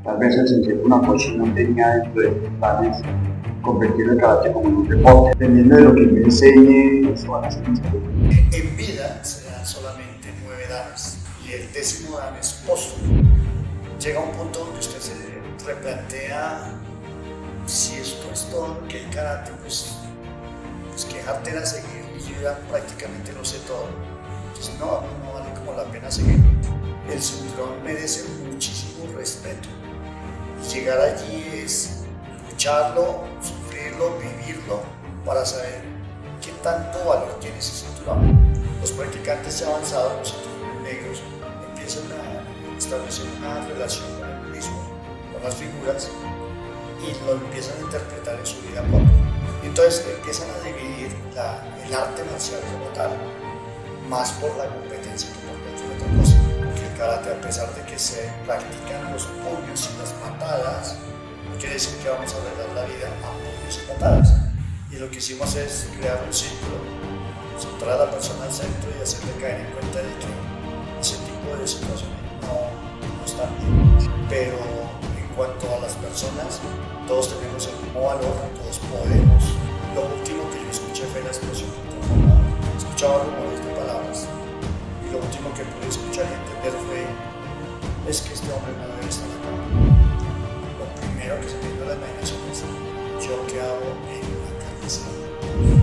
Tal vez el sensei Funakoshi no tenía dentro de sus planes convertir el karate como en un deporte. Dependiendo de lo que yo enseñe, eso van a ser mis productos. En vida se dan solamente 9 danes y el 10º dan es póstumo. Llega un punto donde usted se replantea si esto es todo lo que el karate, pues qué jartera seguir y yo ya prácticamente lo sé todo. Entonces no vale como la pena seguir. El cinturón merece muchísimo respeto y llegar allí es lucharlo, sufrirlo, vivirlo para saber qué tanto valor tiene ese cinturón. Los practicantes ya avanzados, los cinturones negros, empiezan a establecer una relación con el budismo, con las figuras, y lo empiezan a interpretar en su vida propia. Entonces empiezan a dividir el arte marcial como tal, más por la competencia que por cualquier otra cosa. Porque el karate, a pesar de que se practican los puños y las patadas, no quiere decir que vamos a arreglar la vida a puños y patadas. Y lo que hicimos es crear un círculo, centrar a la persona al centro y hacerle caer en cuenta de que ese tipo de situaciones no están bien. Pero en cuanto a las personas, todos tenemos el mismo valor, todos podemos. Lo último que yo escuché fue la explosión transformada. Escuchaba rumores de palabras y lo último que pude escuchar y entender fue: es que este hombre no debe estar acá. Lo primero que se me vino a la imaginación es: yo qué hago en una carnicería.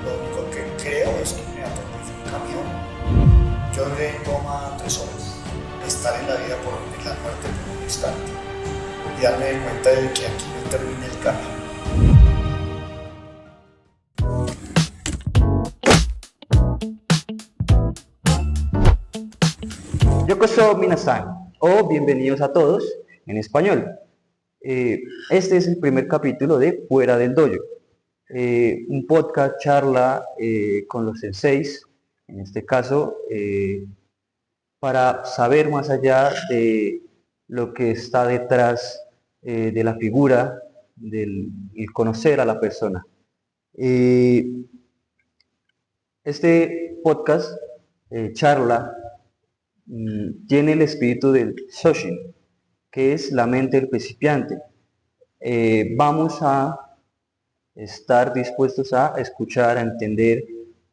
Lo único que creo es que me aterriza un camión. Yo duré en coma 3 horas. Estar en la vida por la muerte por un instante y darme cuenta de que aquí no termina el camino. Yokoso minasan, o bienvenidos a todos en español. Este es el primer capítulo de Fuera del Dojo, un podcast charla con los senseis, en este caso, para saber más allá de lo que está detrás de la figura, del conocer a la persona. Este podcast, charla, tiene el espíritu del Shoshin, que es la mente del principiante. Vamos a estar dispuestos a escuchar, a entender,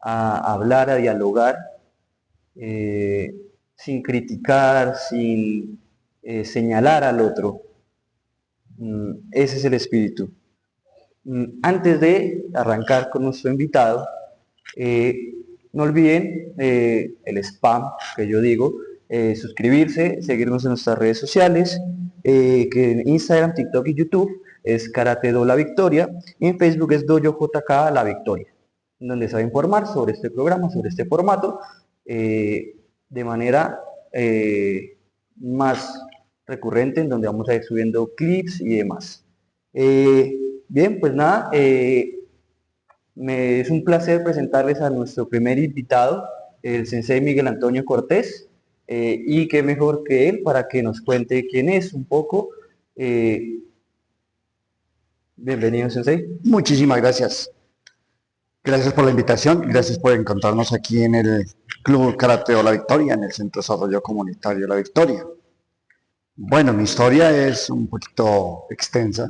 a hablar, a dialogar, sin criticar, sin señalar al otro. Ese es el espíritu. Antes de arrancar con nuestro invitado, no olviden el spam que yo digo, suscribirse, seguirnos en nuestras redes sociales, que en Instagram, TikTok y YouTube es Karate Do La Victoria, y en Facebook es Dojo JK La Victoria, donde se va a informar sobre este programa, sobre este formato, de manera más recurrente, en donde vamos a ir subiendo clips y demás. Bien, pues nada, es un placer presentarles a nuestro primer invitado, el sensei Miguel Antonio Cortés, y qué mejor que él para que nos cuente quién es un poco. Bienvenido, sensei. Muchísimas gracias. Gracias por la invitación y gracias por encontrarnos aquí en el Club Karate de La Victoria, en el Centro de Desarrollo Comunitario La Victoria. Bueno, mi historia es un poquito extensa.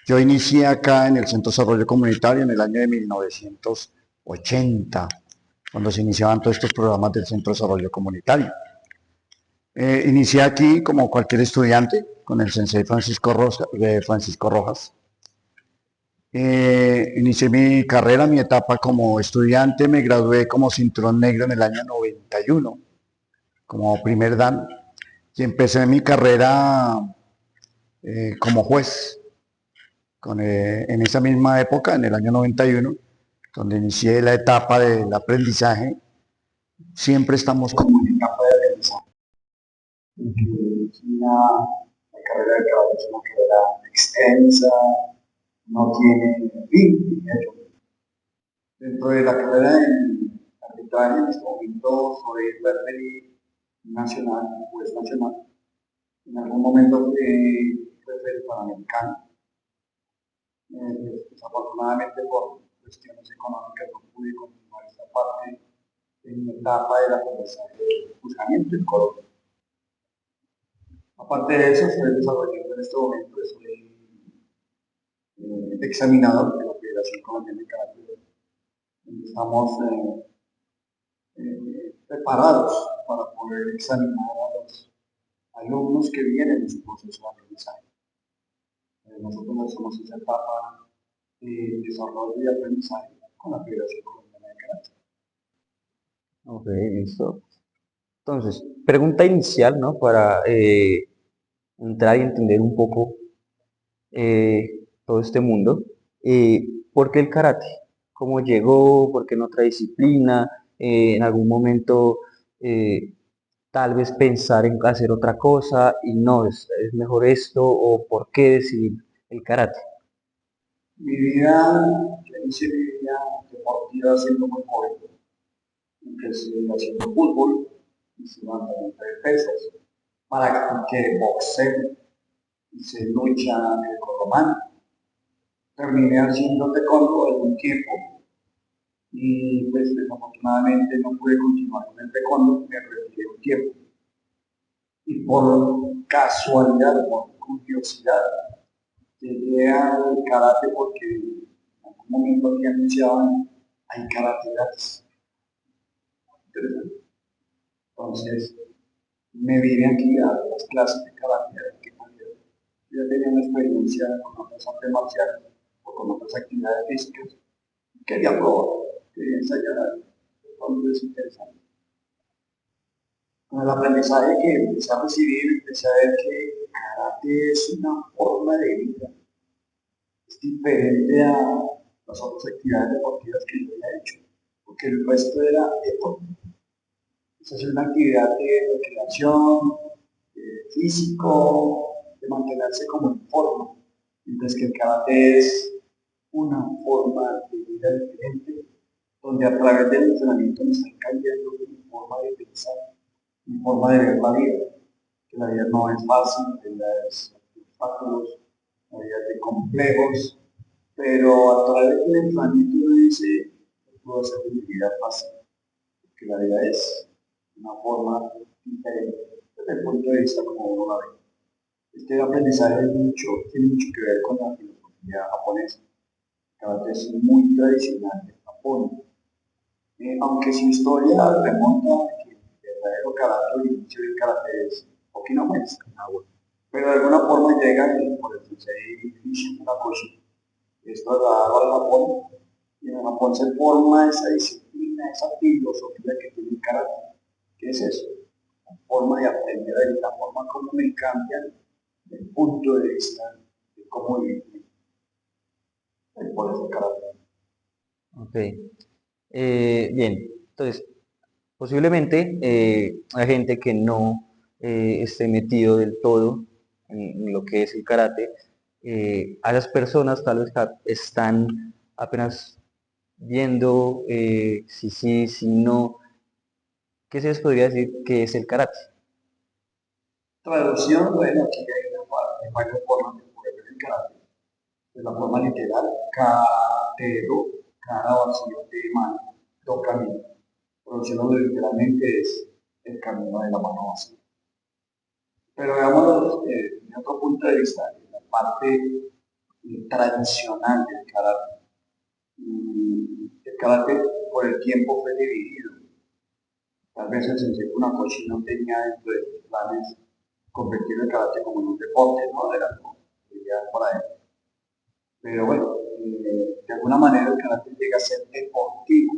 Yo inicié acá en el Centro de Desarrollo Comunitario en el año de 1980, cuando se iniciaban todos estos programas del Centro de Desarrollo Comunitario. Inicié aquí como cualquier estudiante con el sensei Francisco Rojas. Inicié mi carrera, mi etapa como estudiante, me gradué como cinturón negro en el año 91, como primer dan, y empecé mi carrera como juez, en esa misma época, en el año 91, donde inicié la etapa del aprendizaje. Siempre estamos como en etapa de aprendizaje. La carrera de karate es una carrera extensa, no tiene fin. Dentro de la carrera de arbitraje, en este momento soy referee nacional, juez nacional. En algún momento fui referee panamericano. Desafortunadamente, por cuestiones económicas, no pude continuar esta parte en mi etapa del aprendizaje de juzgamiento en Colombia. Aparte de eso, estoy desarrollando en este momento, soy examinador de la Federación Colombiana de Karate. Estamos preparados para poder examinar a los alumnos que vienen en su proceso de aprendizaje. Nosotros hacemos esa etapa de desarrollo y aprendizaje con la Federación Colombiana de Karate. Ok, listo. Entonces, pregunta inicial, ¿no? Para entrar y entender un poco todo este mundo. ¿Por qué el karate? ¿Cómo llegó? ¿Por qué en otra disciplina? En algún momento eh, tal vez pensar en hacer otra cosa y no, es mejor esto, o por qué decidir el karate. Mi vida, yo inicié mi vida deportiva siendo muy joven. Empecé haciendo fútbol, hice levantamiento de pesas, practiqué boxeo, hice lucha grecorromana, terminé haciendo taekwondo algún tiempo y pues desafortunadamente no pude continuar con el taekwondo, me retiré un tiempo. Y por casualidad, por curiosidad, llegué al karate porque en algún momento aquí anunciaban, hay karate gratis. Interesante. Entonces me vine aquí a las clases de karate, a ver qué podía. Yo ya tenía una experiencia con otras artes marciales o con otras actividades físicas. Quería probar, quería ensayar algo. Entonces es interesante. Con el aprendizaje que empecé a recibir, empecé a ver que el karate es una forma de vida. Es diferente a las otras actividades deportivas que yo había hecho, porque el resto era deporte. Esa es una actividad de recreación, físico, de mantenerse como en forma, mientras que el karate es una forma de vida diferente, donde a través del entrenamiento nos están cambiando mi forma de pensar, mi forma de ver la vida, que la vida no es fácil, la vida es de obstáculos, la vida es de complejos, pero a través del entrenamiento uno dice, puedo hacer mi vida fácil, porque la vida es una forma diferente desde el punto de vista como uno la ve. Este aprendizaje tiene mucho que ver con la filosofía japonesa. El karate es muy tradicional de Japón, aunque su historia remonta a que el verdadero karate, el inicio del karate es Okinawa, pero de alguna forma llega por el sensei Isshin Funakoshi, es trasladado al Japón, y en Japón se forma esa disciplina, esa filosofía que tiene el karate. ¿Qué es eso? La forma de aprender, la forma como me cambian el punto de vista de cómo vivir por ese karate. Ok. Bien, entonces, posiblemente hay gente que no esté metido del todo en lo que es el karate. A las personas tal vez están apenas viendo si sí, si no. ¿Qué se les podría decir que es el karate? Traducción, bueno, aquí hay varias formas de poder ver el karate. De la forma literal, karatero, cara vacío de mano, do camino. Traduciéndolo literalmente es el camino de la mano vacía. Pero veámoslo desde otro punto de vista, en la parte tradicional del karate. El karate por el tiempo fue dividido. Tal vez el sensei Funakoshi no tenía dentro de sus planes convertir el karate como en un deporte, no era como ideal para él. Pero bueno, de alguna manera el karate llega a ser deportivo.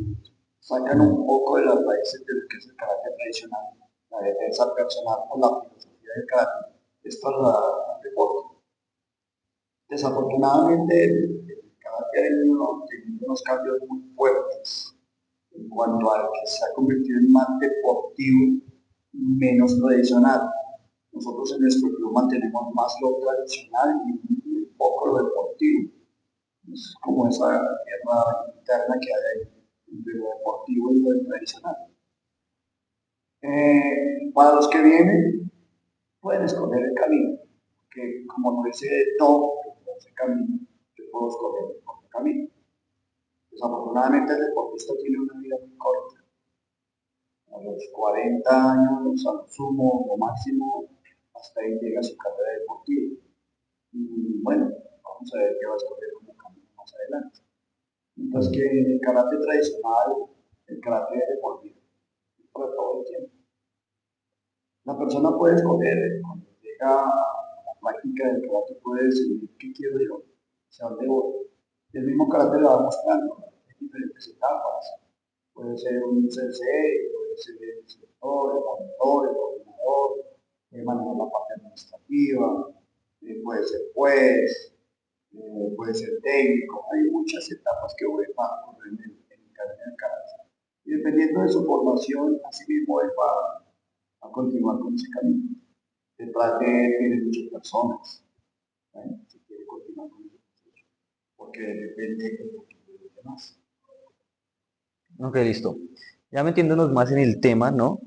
Sacan un poco de las raíces de lo que es el karate tradicional, la defensa personal o la filosofía del karate, es trasladada al deporte. Desafortunadamente, el karate ha tenido unos cambios muy fuertes en cuanto al que se ha convertido en más deportivo, menos tradicional. Nosotros en nuestro club mantenemos más lo tradicional y un poco lo deportivo. Es como esa guerra interna que hay ahí entre lo deportivo y lo tradicional. Para los que vienen, pueden escoger el camino, que como no dice de todo ese camino, yo puedo escoger el camino. Desafortunadamente el deportista tiene una vida muy corta. A los 40 años, a lo sumo, lo máximo, a hasta ahí llega su carrera deportiva. Y bueno, vamos a ver qué va a escoger como camino más adelante. Mientras que en el karate tradicional, el karate deportivo, es para todo el tiempo. La persona puede escoger, cuando llega a la práctica del karate, puede decidir qué quiero yo, hacia dónde voy. Y el mismo karate le va mostrando en diferentes etapas. Puede ser un sensei, puede ser el instructor, el monitor, el coordinador, manejar la parte administrativa, puede ser juez, puede ser técnico. Hay muchas etapas que uno va a ocurrir en el camino del karate. Y dependiendo de su formación, así mismo él va a continuar con ese camino. Detrás de él tiene muchas personas, ¿eh? Si quiere continuar con ese proceso, porque depende del futuro de los demás. Ok, listo. Ya metiéndonos más en el tema, ¿no?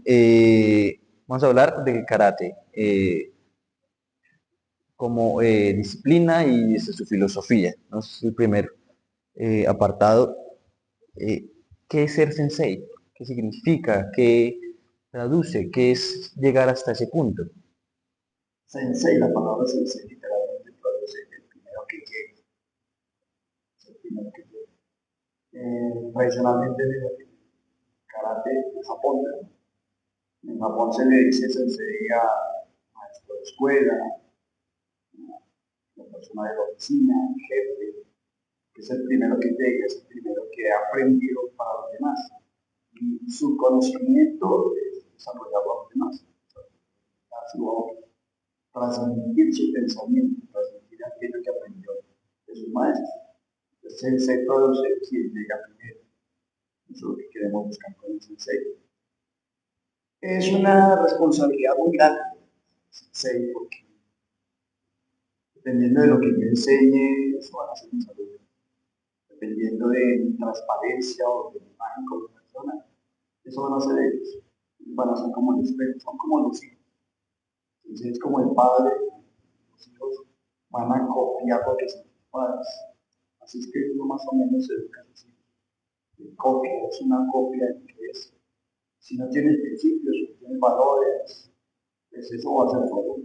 Vamos a hablar del karate como disciplina y desde su filosofía, ¿no? Ese es el primer apartado. Eh, ¿Qué es ser sensei? ¿Qué significa? ¿Qué traduce? ¿Qué es llegar hasta ese punto? Sensei, la palabra sensei literalmente traduce el primero que llegue. Es el primero que llegue. Tradicionalmente en el karate en Japón, ¿no? En Japón se le dice sensei a maestro de escuela, a la persona de la oficina, el jefe, que es el primero que llega, es el primero que ha aprendido para los demás. Y su conocimiento es desarrollarlo a los demás, dar su obra, transmitir su pensamiento, transmitir aquello que aprendió de sus maestros. Entonces, se produce quien llega primero. Eso es lo que queremos buscar con el sensei. Es una responsabilidad muy grande, sensei, porque dependiendo de lo que yo enseñe, eso van a ser mis alumnos. Dependiendo de mi transparencia o de mi imagen como persona, eso van a ser ellos. Van a ser como el espejo, son como los hijos. Entonces es como el padre, los hijos van a copiar lo que son sus padres. Así es que uno más o menos se educa así. Copia, es una copia de que es. Si no tiene principios, si no tiene valores, pues eso va a ser todo.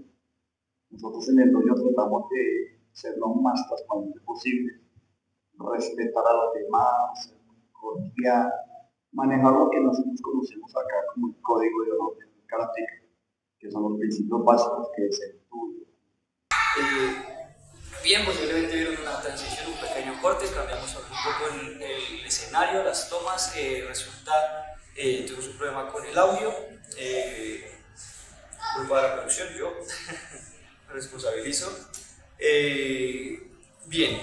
Nosotros en el dojo tratamos de ser lo más transparente posible, respetar a los demás, ser muy cordial, manejar lo que nosotros conocemos acá como el código de honor del karate, que son los principios básicos que es el estudio. Bien, posiblemente vieron una transición, un pequeño corte, cambiamos un poco el escenario, las tomas, resulta tuvimos un problema con el audio, culpa de la producción, yo me responsabilizo. Bien,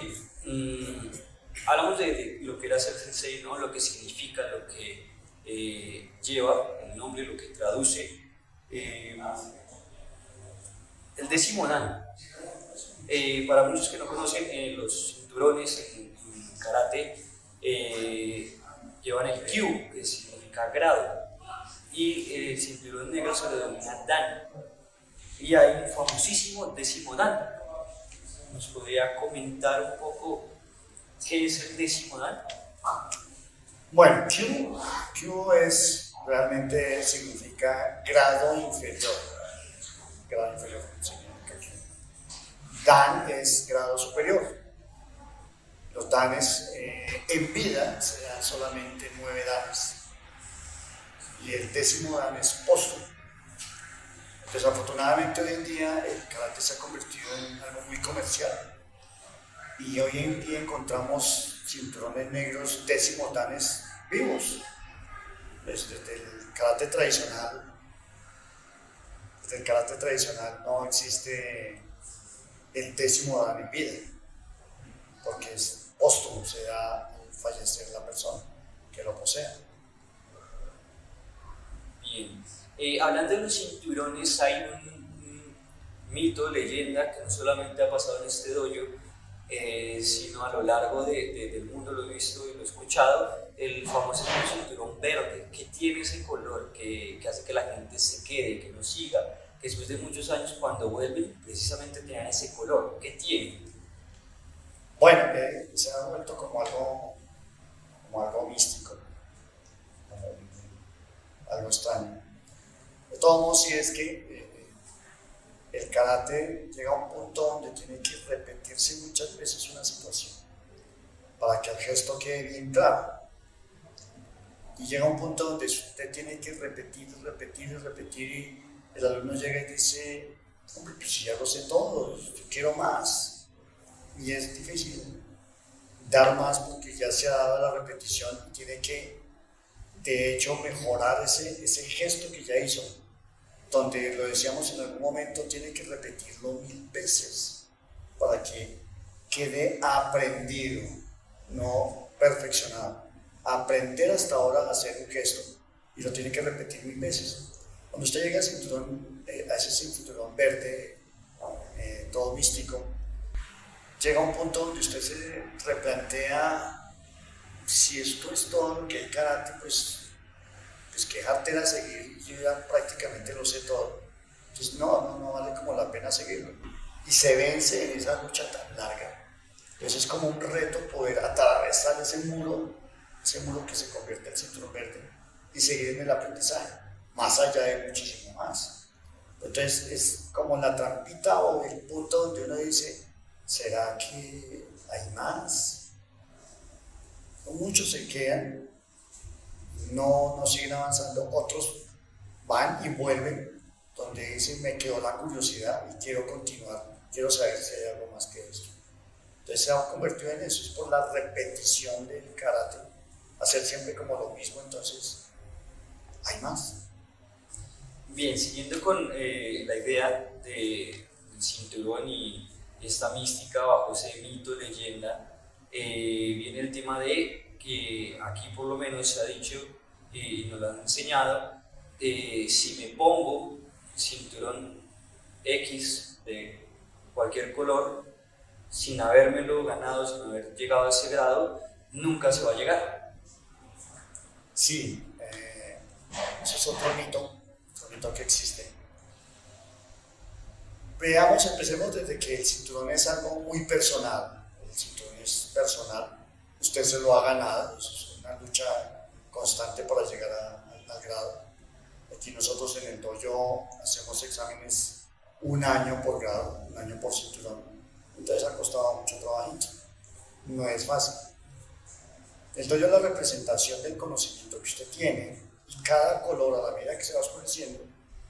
hablamos de lo que era ser sensei, ¿no? Lo que significa, lo que lleva el nombre, lo que traduce. El décimo dan. Para muchos que no conocen, los cinturones en karate llevan el kyu, que significa grado, y el cinturón negro se le denomina dan. Y hay un famosísimo décimo dan. ¿Nos podría comentar un poco qué es el décimo dan? Bueno, Q es realmente significa grado inferior. Grado inferior significa Q. Dan es grado superior. Los danes en vida se dan solamente 9 danes. Y el décimo dan es póstumo. Desafortunadamente hoy en día el karate se ha convertido en algo muy comercial. Y hoy en día encontramos cinturones negros décimos danes vivos. Desde el karate tradicional no existe el décimo dan en vida, porque es póstumo, se da al fallecer la persona que lo posea. Bien. Hablando de los cinturones, hay un mito, leyenda, que no solamente ha pasado en este dojo, sino a lo largo del mundo lo he visto y lo he escuchado, el famoso cinturón verde, que tiene ese color que hace que la gente se quede, que no siga, que después de muchos años cuando vuelven precisamente tengan ese color. ¿Qué tiene? Bueno, se ha vuelto como algo místico, como algo extraño. De todos modos, sí es que el karate llega a un punto donde tiene que repetirse muchas veces una situación para que el gesto quede bien claro. Y llega un punto donde usted tiene que repetir y el alumno llega y dice, hombre, pues si ya lo sé todo, yo quiero más. Y es difícil dar más porque ya se ha dado la repetición y tiene que, de hecho, mejorar ese gesto que ya hizo. Donde lo decíamos en algún momento, tiene que repetirlo 1000 veces para que quede aprendido, no perfeccionado. Aprender hasta ahora a hacer un gesto y lo tiene que repetir 1000 veces. Cuando usted llega al cinturón, a ese cinturón verde, todo místico, llega a un punto donde usted se replantea si esto es todo lo que el karate, pues qué jartera seguir, yo ya prácticamente lo sé todo. Entonces no vale como la pena seguirlo. Y se vence en esa lucha tan larga. Entonces es como un reto poder atravesar ese muro que se convierte en cinturón verde y seguir en el aprendizaje, más allá de muchísimo más. Entonces es como la trampita o el punto donde uno dice, ¿será que hay más? Muchos se quedan, no siguen avanzando, otros van y vuelven, donde dicen, me quedó la curiosidad y quiero continuar, quiero saber si hay algo más que esto. Entonces se ha convertido en eso, es por la repetición del karate, hacer siempre como lo mismo, entonces hay más. Bien, siguiendo con la idea del cinturón y esta mística bajo ese mito, leyenda, viene el tema de que aquí por lo menos se ha dicho y nos lo han enseñado, si me pongo cinturón X de cualquier color, sin habérmelo ganado, sin haber llegado a ese grado, nunca se va a llegar. Sí, ese es otro mito que existe. Empecemos desde que el cinturón es algo muy personal. El cinturón es personal, usted se lo ha ganado, es una lucha constante para llegar al grado. Aquí nosotros en el dojo hacemos exámenes 1 año por grado, 1 año por cinturón. Entonces ha costado mucho trabajito, no es fácil. El dojo es la representación del conocimiento que usted tiene y cada color a la medida que se va oscureciendo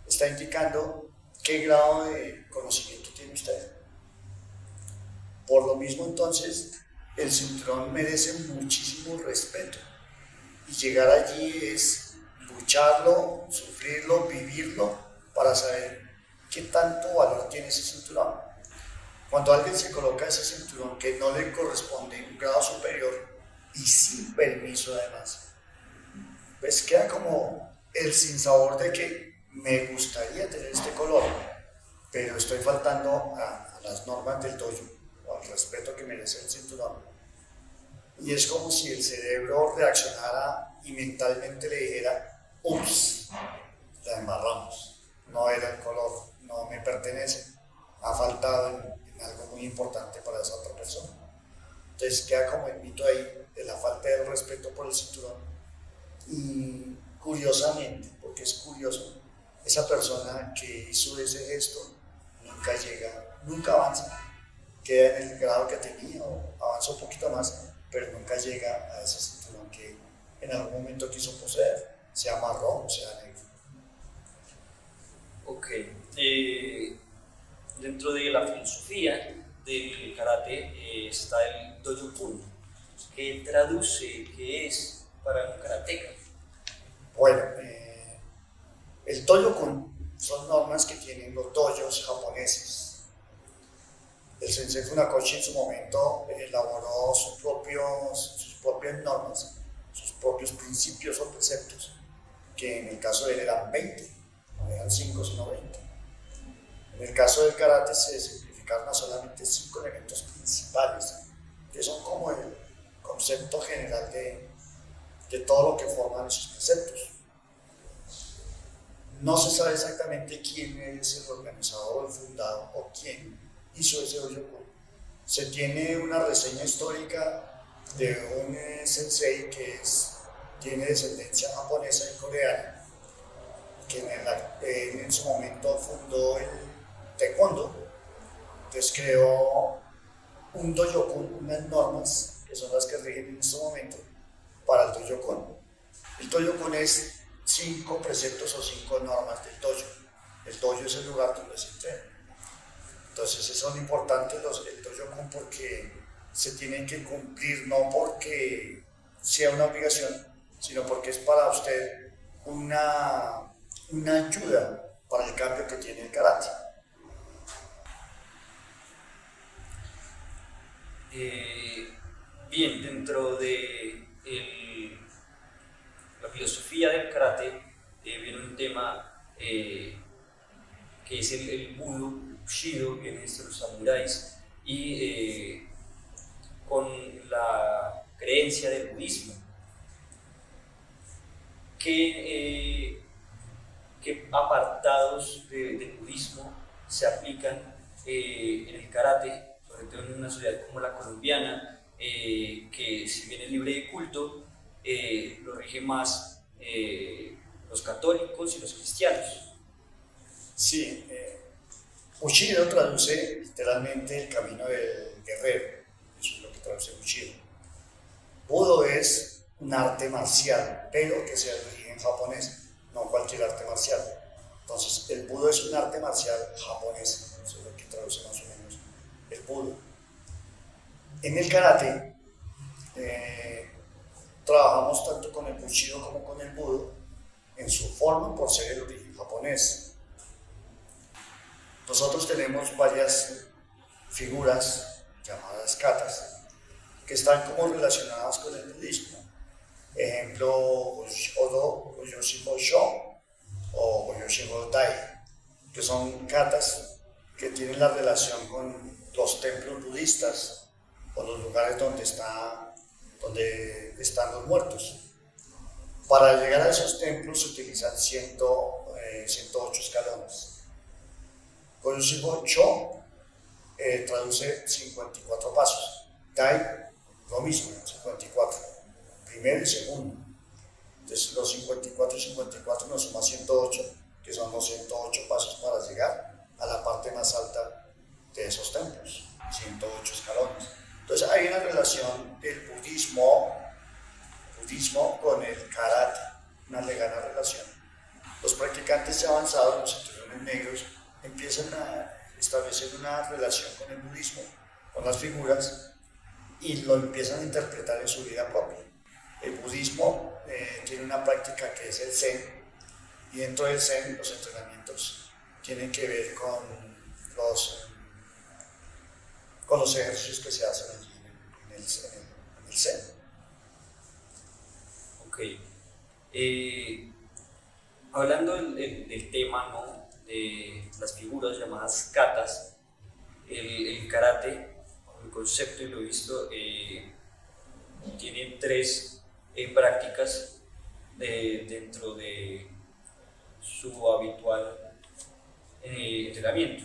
está indicando qué grado de conocimiento tiene usted. Por lo mismo entonces el cinturón merece muchísimo respeto y llegar allí es lucharlo, sufrirlo, vivirlo para saber qué tanto valor tiene ese cinturón. Cuando alguien se coloca ese cinturón que no le corresponde en un grado superior y sin permiso además, pues queda como el sinsabor de que me gustaría tener este color, pero estoy faltando a las normas del dojo o al respeto que merece el cinturón. Y es como si el cerebro reaccionara y mentalmente le dijera, ups, la embarramos, no era el color, no me pertenece, ha faltado en algo muy importante para esa otra persona. Entonces queda como el mito ahí de la falta de respeto por el cinturón. Y curiosamente, porque es curioso, esa persona que hizo ese gesto nunca llega, nunca avanza, queda en el grado que tenía o avanza un poquito más, pero nunca llega a ese cinturón que en algún momento quiso poseer, sea marrón, sea negro. Ok, dentro de la filosofía del karate está el dojo pun, que traduce qué es para un karateca. Bueno, el dojo-kun son normas que tienen los dojos japoneses. El sensei Funakoshi en su momento elaboró sus propias normas, sus propios principios o preceptos, que en el caso de él eran 20, no eran 5 sino 20. En el caso del karate se simplificaron a solamente 5 elementos principales, que son como el concepto general de todo lo que forman esos preceptos. No se sabe exactamente quién es el organizador o el fundador o quién hizo ese dojo-kun. Se tiene una reseña histórica de un sensei que tiene descendencia japonesa y coreana, que en su momento fundó taekwondo. Entonces creó un doyokun, unas normas que son las que rigen en este momento para el doyokun. El doyokun es 5 preceptos o 5 normas del dojo. El dojo es el lugar donde se entrena. Entonces son importantes el doyokun porque se tienen que cumplir, no porque sea una obligación, sino porque es para usted una ayuda para el cambio que tiene el karate. Bien, dentro de la filosofía del karate viene un tema que es el Budo, Bushido, viene de los samuráis, y con la creencia del budismo. ¿Qué apartados del budismo se aplican en el karate, sobre todo en una sociedad como la colombiana, que si bien es libre de culto, lo rigen más los católicos y los cristianos? Sí, Bushido traduce literalmente el camino del guerrero, eso es lo que traduce Bushido. Budo es un arte marcial, pero que se origina en japonés, no cualquier arte marcial. Entonces, el Budo es un arte marcial japonés, eso es lo que traduce más o menos el Budo. En el karate, trabajamos tanto con el Bushido como con el Budo en su forma por ser el origen japonés. Nosotros tenemos varias figuras llamadas katas que están como relacionadas con el budismo. Ejemplo, Odo, Goyoshiho Sho o Goyoshiho Dai, que son katas que tienen la relación con los templos budistas o los lugares donde están los muertos. Para llegar a esos templos se utilizan 108 escalones. Goyoshiho Sho traduce 54 pasos. Dai, lo mismo, 54. Primero y segundo. Entonces los 54 y 54 nos suman 108, que son los 108 pasos para llegar a la parte más alta de esos templos. 108 escalones. Entonces hay una relación del budismo con el karate, una lejana relación. Los practicantes ya avanzados, los cinturones negros, empiezan a establecer una relación con el budismo, con las figuras, y lo empiezan a interpretar en su vida propia. El budismo tiene una práctica que es el Zen, y dentro del Zen los entrenamientos tienen que ver con los ejercicios que se hacen allí en el Zen. Ok. Hablando del tema, ¿no?, de las figuras llamadas katas, el karate, el concepto, y lo he visto, tiene 3 prácticas dentro de su habitual entrenamiento: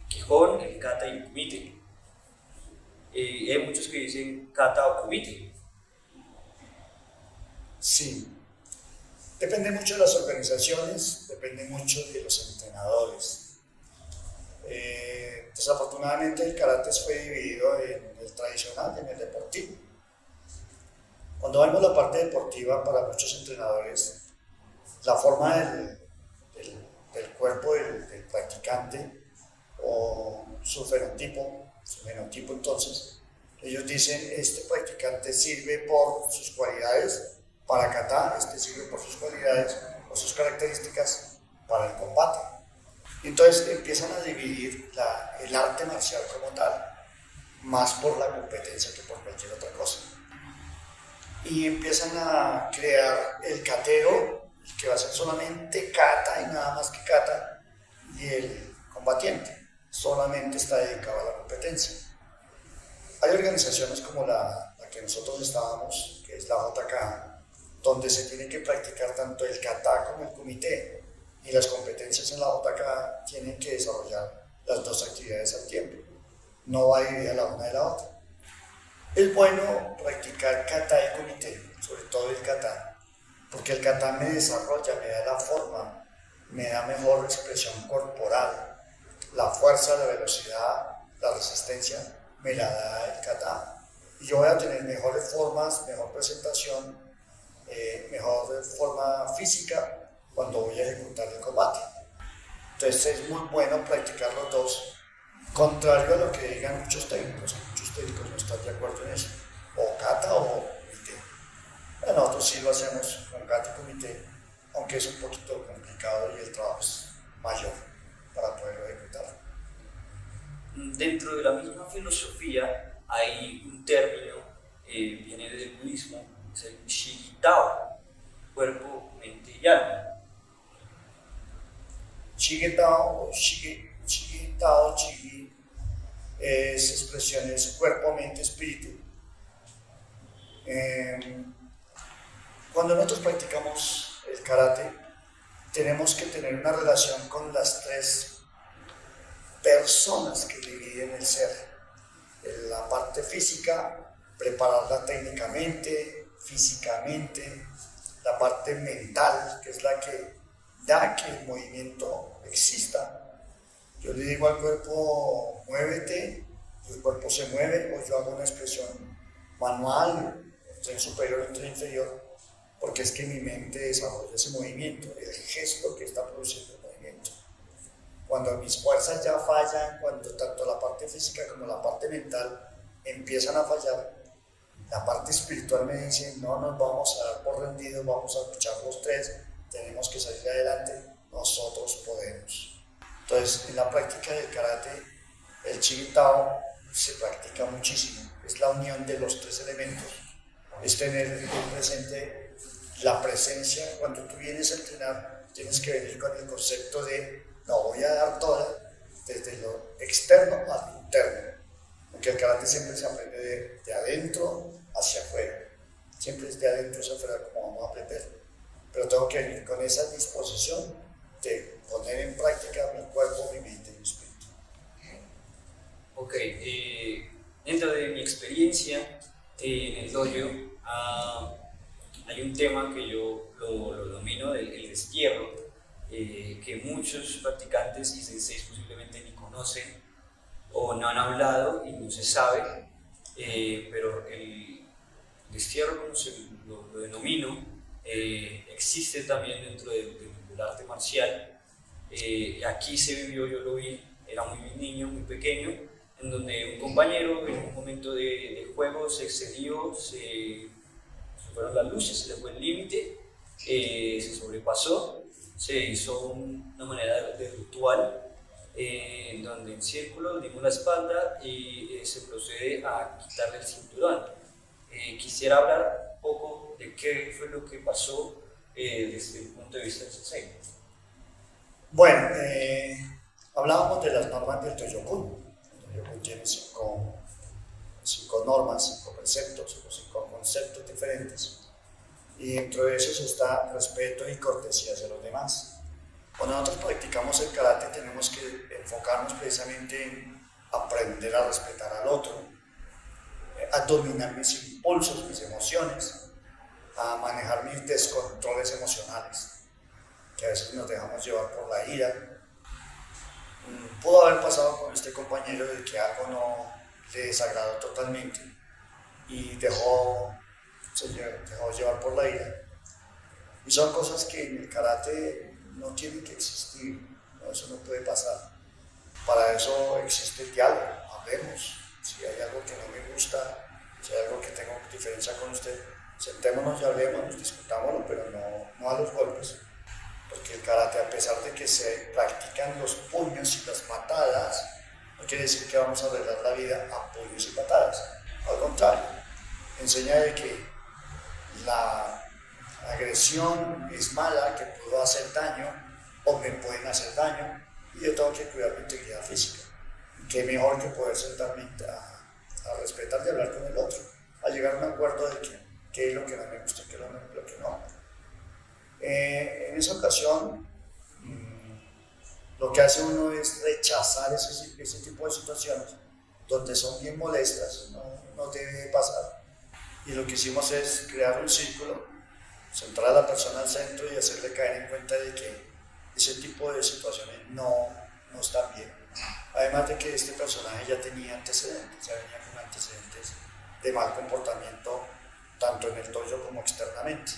Kihon, el kata y el kumite. Hay muchos que dicen kata o kumite. Sí, depende mucho de las organizaciones, depende mucho de los entrenadores. Desafortunadamente el karate fue dividido en el tradicional y en el deportivo. Cuando vemos la parte deportiva, para muchos entrenadores, la forma del cuerpo del practicante o su fenotipo entonces, ellos dicen, este practicante sirve por sus cualidades para kata, este sirve por sus cualidades o sus características para el combate. Entonces empiezan a dividir el arte marcial como tal, más por la competencia que por cualquier otra cosa. Y empiezan a crear el katero, que va a ser solamente kata y nada más que kata, y el combatiente solamente está dedicado a la competencia. Hay organizaciones como la que nosotros estábamos, que es la JK, donde se tiene que practicar tanto el kata como el kumite, y las competencias en la JK tienen que desarrollar las 2 actividades al tiempo, no va dividida la una de la otra. Es bueno practicar kata y kumite, sobre todo el kata, porque el kata me desarrolla, me da la forma, me da mejor expresión corporal. la fuerza, la velocidad, la resistencia me la da el kata. Y yo voy a tener mejores formas, mejor presentación, mejor forma física cuando voy a ejecutar el combate. Entonces es muy bueno practicar los dos, contrario a lo que digan muchos técnicos no están de acuerdo en eso, o kata o kumite. Bueno, nosotros sí lo hacemos con kata y kumite, aunque es un poquito complicado y el trabajo es mayor para poderlo ejecutar. Dentro de la misma filosofía hay un término, viene del budismo, es el Shigitao, cuerpo, mente y alma. Shigitao, Shigitao, Shigi es expresiones cuerpo, mente, espíritu. Cuando nosotros practicamos el karate, tenemos que tener una relación con las tres personas que dividen el ser. La parte física, prepararla técnicamente, físicamente, la parte mental, que es la que da que el movimiento exista. Yo le digo al cuerpo, muévete, el cuerpo se mueve, o yo hago una expresión manual, tren superior y tren inferior, porque es que mi mente desarrolla ese movimiento, el gesto que está produciendo el movimiento. Cuando mis fuerzas ya fallan, cuando tanto la parte física como la parte mental empiezan a fallar, la parte espiritual me dice, no nos vamos a dar por rendidos, vamos a luchar los tres, tenemos que salir adelante, nosotros podemos. Entonces, en la práctica del karate, el Shigitao se practica muchísimo, es la unión de los tres elementos, es tener presente la presencia. Cuando tú vienes a entrenar, tienes que venir con el concepto de no voy a dar toda, desde lo externo a lo interno, porque el karate siempre se aprende de adentro hacia afuera, siempre es de adentro hacia afuera como vamos a aprender, pero tengo que venir con esa disposición de poner en práctica mi cuerpo, mi mente y mi espíritu. Ok, dentro de mi experiencia en el dojo hay un tema que yo lo domino, el destierro, que muchos practicantes y senseis posiblemente ni conocen o no han hablado y no se sabe, pero el destierro, como lo denomino, existe también dentro del arte marcial. Aquí se vivió, yo lo vi, era muy niño, muy pequeño, en donde un compañero en un momento de juego se excedió, se fueron las luces, se le fue el límite, se sobrepasó, se hizo una manera de ritual en donde en círculo dimos la espalda y se procede a quitarle el cinturón. Quisiera hablar un poco de qué fue lo que pasó desde el punto de vista del sensei. Bueno, hablábamos de las normas del Toyokun. El Toyokun tiene cinco normas, 5 preceptos, 5 conceptos diferentes. Y dentro de esos está respeto y cortesía hacia los demás. Cuando nosotros practicamos el karate tenemos que enfocarnos precisamente en aprender a respetar al otro, a dominar mis impulsos, mis emociones, a manejar mis descontroles emocionales, que a veces nos dejamos llevar por la ira. Pudo haber pasado con este compañero de que algo no le desagradó totalmente y se dejó llevar por la ira. Y son cosas que en el karate no tienen que existir, ¿no? Eso no puede pasar. Para eso existe el diálogo, hablemos. Si hay algo que no me gusta, si hay algo que tengo diferencia con usted, sentémonos y hablemos, discutámoslo, pero no a los golpes. Porque el karate, a pesar de que se practican los puños y las patadas, no quiere decir que vamos a arreglar la vida a puños y patadas. Al contrario, enseña de que la agresión es mala, que puedo hacer daño o me pueden hacer daño y yo tengo que cuidar mi integridad física. Qué mejor que poder sentarme a respetar y hablar con el otro, a llegar a un acuerdo de qué es lo que no me gusta y qué es lo que no. En esa ocasión, lo que hace uno es rechazar ese tipo de situaciones donde son bien molestas, no debe pasar. Y lo que hicimos es crear un círculo, centrar a la persona al centro y hacerle caer en cuenta de que ese tipo de situaciones no están bien. Además de que este personaje ya tenía antecedentes, ya venía con antecedentes de mal comportamiento, tanto en el dojo como externamente.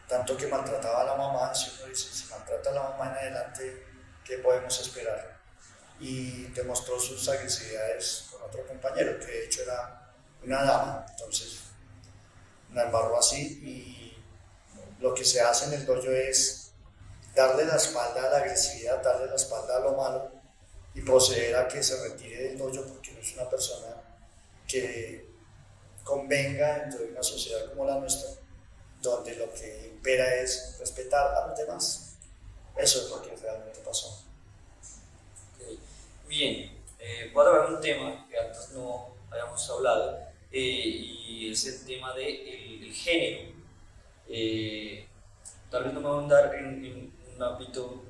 Tanto que maltrataba a la mamá, si uno dice, si maltrata a la mamá en adelante, ¿qué podemos esperar? Y demostró sus agresividades con otro compañero, que de hecho era una dama, entonces la embarró así, y lo que se hace en el dojo es darle la espalda a la agresividad, darle la espalda a lo malo y proceder a que se retire del dojo, porque no es una persona que convenga dentro de una sociedad como la nuestra, donde lo que impera es respetar a los demás. Eso es lo que realmente pasó. Ok. Bien, voy a hablar de un tema que antes no habíamos hablado, y es el tema del género. Tal vez no me voy a andar en un ámbito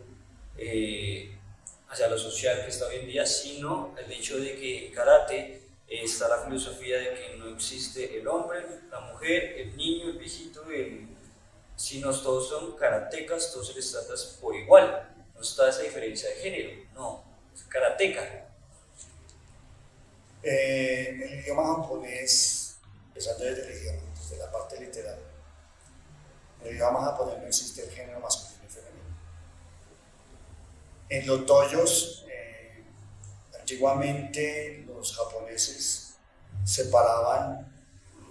hacia lo social que está hoy en día, sino el hecho de que en karate está la filosofía de que no existe el hombre, la mujer, el niño, el viejito, sino todos son karatecas, todos se les trata por igual. No está esa diferencia de género, no, es karateca. En el idioma japonés, empezando desde el idioma, desde la parte literal, en el idioma japonés no existe el género masculino y femenino. En los dojos, antiguamente los japoneses separaban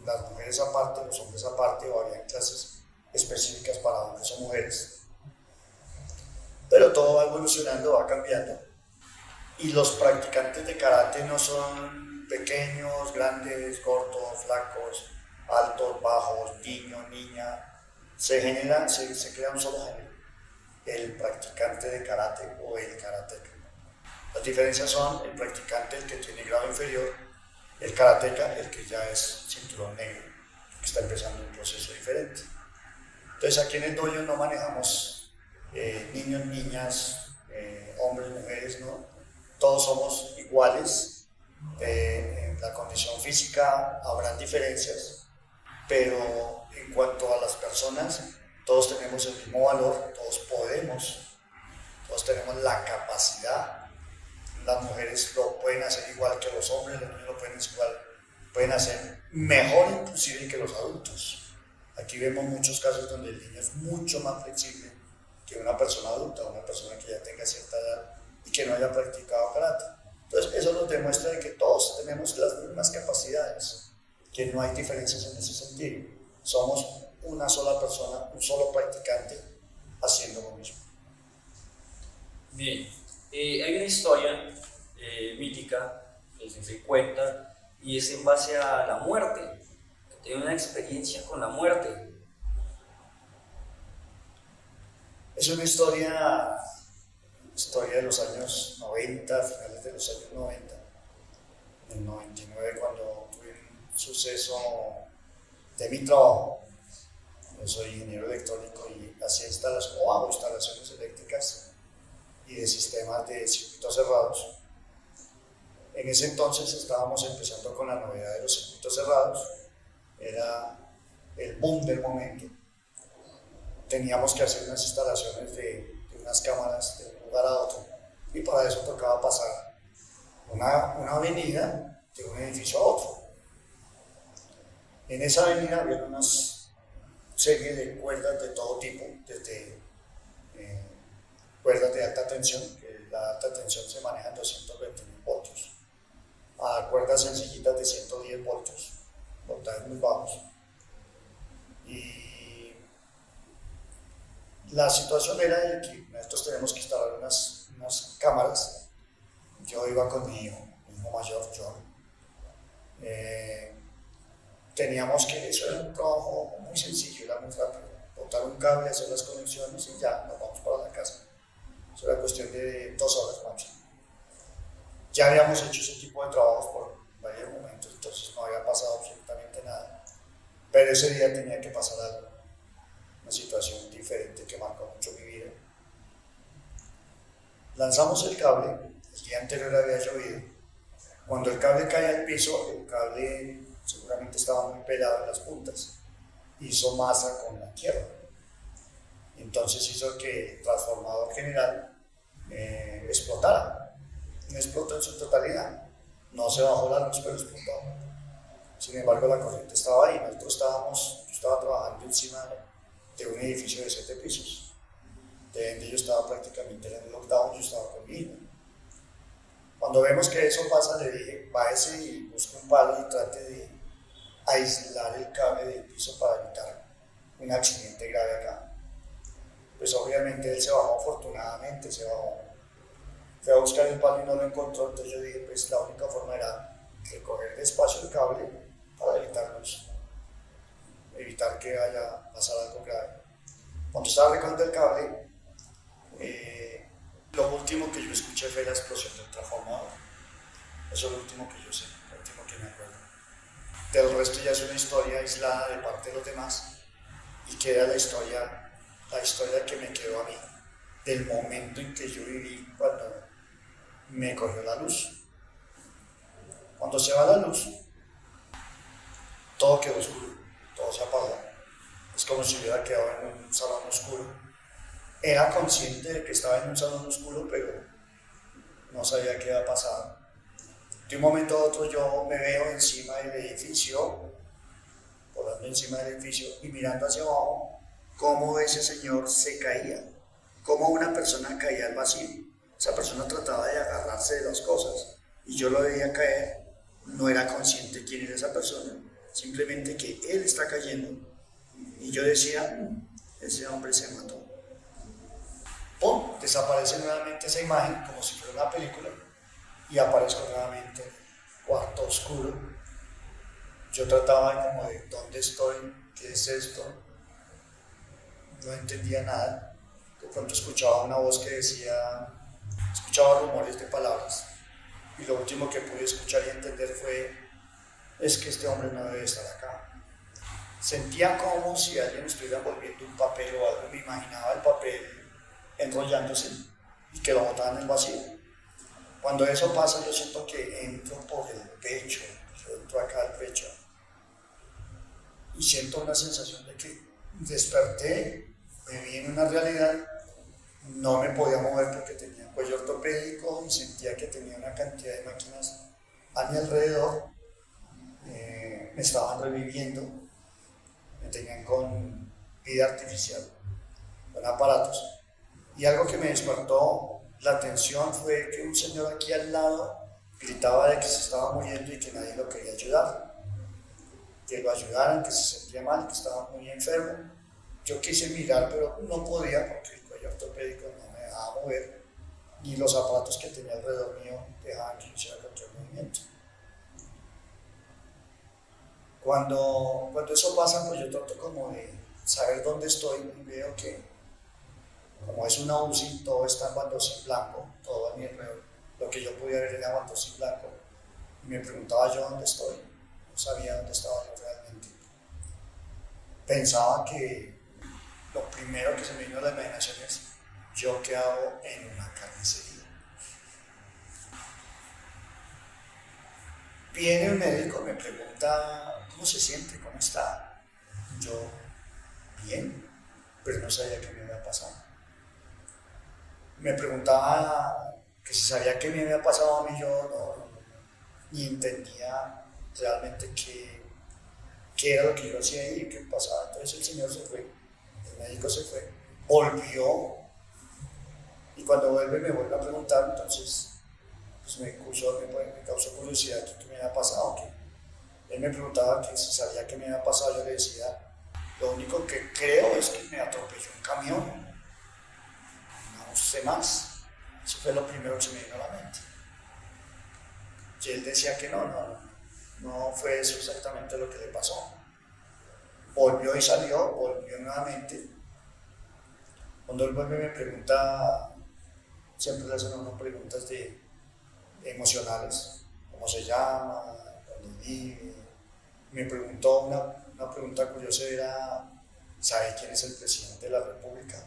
las mujeres aparte, los hombres aparte, o había clases específicas para hombres o mujeres. Pero todo va evolucionando, va cambiando. Y los practicantes de karate no son pequeños, grandes, cortos, flacos, altos, bajos, niño, niña. Se crea un solo género, el practicante de karate o el karateka. Las diferencias son el practicante, el que tiene grado inferior, el karateka, el que ya es cinturón negro, que está empezando un proceso diferente. Entonces aquí en el dojo no manejamos niños, niñas, hombres, mujeres, ¿no? Todos somos iguales. En la condición física habrán diferencias, pero en cuanto a las personas, todos tenemos el mismo valor, todos tenemos la capacidad. Las mujeres lo pueden hacer igual que los hombres, los niños lo pueden hacer mejor inclusive que los adultos. Aquí vemos muchos casos donde el niño es mucho más flexible que una persona adulta, una persona que ya tenga cierta edad y que no haya practicado karate. Entonces eso nos demuestra de que todos tenemos las mismas capacidades, que no hay diferencias en ese sentido. Somos una sola persona, un solo practicante haciendo lo mismo. Bien, hay una historia mítica que se cuenta, y es en base a la muerte. Tiene una experiencia con la muerte. Es una historia de los años 90, finales de los años 90. En el 99, cuando tuve un suceso de mi trabajo. Yo soy ingeniero electrónico y hacía hago instalaciones eléctricas y de sistemas de circuitos cerrados. En ese entonces estábamos empezando con la novedad de los circuitos cerrados. Era el boom del momento. Teníamos que hacer unas instalaciones de unas cámaras de un lugar a otro, y para eso tocaba pasar una avenida de un edificio a otro. En esa avenida había una serie de cuerdas de todo tipo, desde cuerdas de alta tensión, que la alta tensión se maneja en 220.000 voltios, a cuerdas sencillitas de 110 voltios, voltajes muy bajos. Y la situación era de que nosotros tenemos que instalar unas cámaras. Yo iba con mi hijo mayor, John. Teníamos que, eso era un trabajo muy sencillo, era muy rápido. Botar un cable, hacer las conexiones y ya, nos vamos para la casa. Eso era cuestión de 2 horas máximo. Ya habíamos hecho ese tipo de trabajos por varios momentos, entonces no había pasado absolutamente nada. Pero ese día tenía que pasar algo, una situación diferente que marcó mucho mi vida. Lanzamos el cable, el día anterior había llovido. Cuando el cable cae al piso, el cable seguramente estaba muy pelado en las puntas, hizo masa con la tierra. Entonces hizo que el transformador general explotara. no explotó en su totalidad. No se bajó la luz, pero explotó. Sin embargo, la corriente estaba ahí. Yo estaba trabajando encima de un edificio de 7 pisos. De donde yo estaba prácticamente en el lockdown, yo estaba con mi hija. Cuando vemos que eso pasa, le dije, bájese y busque un palo y trate de aislar el cable del piso para evitar un accidente grave acá. Pues obviamente él se bajó, afortunadamente se bajó. Fue a buscar el palo y no lo encontró, entonces yo dije, pues la única forma era recoger despacio el cable para evitar que haya pasado algo grave. Cuando estaba recogiendo el cable, lo último que yo escuché fue la explosión del transformador. Eso es lo último que yo sé, lo último que me acuerdo. Del resto ya es una historia aislada de parte de los demás y queda la historia que me quedó a mí, del momento en que yo viví cuando me cogió la luz. Cuando se va la luz, todo quedó oscuro, todo se apagó. Es como si hubiera quedado en un salón oscuro. Era consciente de que estaba en un salón oscuro, pero no sabía qué había pasado. De un momento a otro yo me veo encima del edificio, volando encima del edificio y mirando hacia abajo, cómo ese señor se caía, cómo una persona caía al vacío. Esa persona trataba de agarrarse de las cosas y yo lo veía caer. No era consciente quién era esa persona, simplemente que él está cayendo. Y yo decía, ese hombre se mató. ¡Pum! Desaparece nuevamente esa imagen como si fuera una película y aparezco nuevamente en el cuarto oscuro. Yo trataba como de ¿dónde estoy? ¿Qué es esto? No entendía nada. De pronto escuchaba una voz que decía, escuchaba rumores de palabras y lo último que pude escuchar y entender fue, es que este hombre no debe estar acá. Sentía como si alguien estuviera envolviendo un papel o algo, me imaginaba el papel enrollándose y que lo botaba en el vacío. Cuando eso pasa yo siento que entro por el pecho, yo entro acá al pecho y siento una sensación de que desperté, me vi en una realidad, no me podía mover porque tenía cuello ortopédico y sentía que tenía una cantidad de máquinas a mi alrededor, me estaban reviviendo, me tenían con vida artificial, con aparatos. Y algo que me despertó la atención fue que un señor aquí al lado gritaba de que se estaba muriendo y que nadie lo quería ayudar, que lo ayudaran, que se sentía mal, que estaba muy enfermo. Yo quise mirar, pero no podía porque el cuello ortopédico no me dejaba mover, ni los aparatos que tenía alrededor mío dejaban que yo hiciera cualquier movimiento. Cuando eso pasa, pues yo trato como de saber dónde estoy y veo que, como es una UCI, todo está en baldosa en blanco, todo a mi alrededor. Lo que yo podía ver era baldosa en blanco. Y me preguntaba yo dónde estoy. No sabía dónde estaba yo realmente. Pensaba que lo primero que se me vino a la imaginación es, ¿yo qué hago en una carnicería? Viene el médico, me pregunta cómo se siente, cómo está. Yo, bien, pero no sabía qué me había pasado. Me preguntaba que si sabía qué me había pasado a mí, yo no, ni entendía realmente qué era lo que yo hacía ahí y qué pasaba. Entonces el señor se fue, el médico se fue, volvió y cuando vuelve me vuelve a preguntar, entonces pues me causó curiosidad qué me había pasado. Él me preguntaba que si sabía qué me había pasado, yo le decía, lo único que creo es que me atropelló un camión. No sé más. Eso fue lo primero que se me vino a la mente. Y él decía que no fue eso exactamente lo que le pasó. Volvió y salió, volvió nuevamente. Cuando él vuelve me pregunta, siempre le hacen unas preguntas emocionales, cómo se llama, dónde vive. Me preguntó una pregunta curiosa, era, ¿sabe quién es el presidente de la República?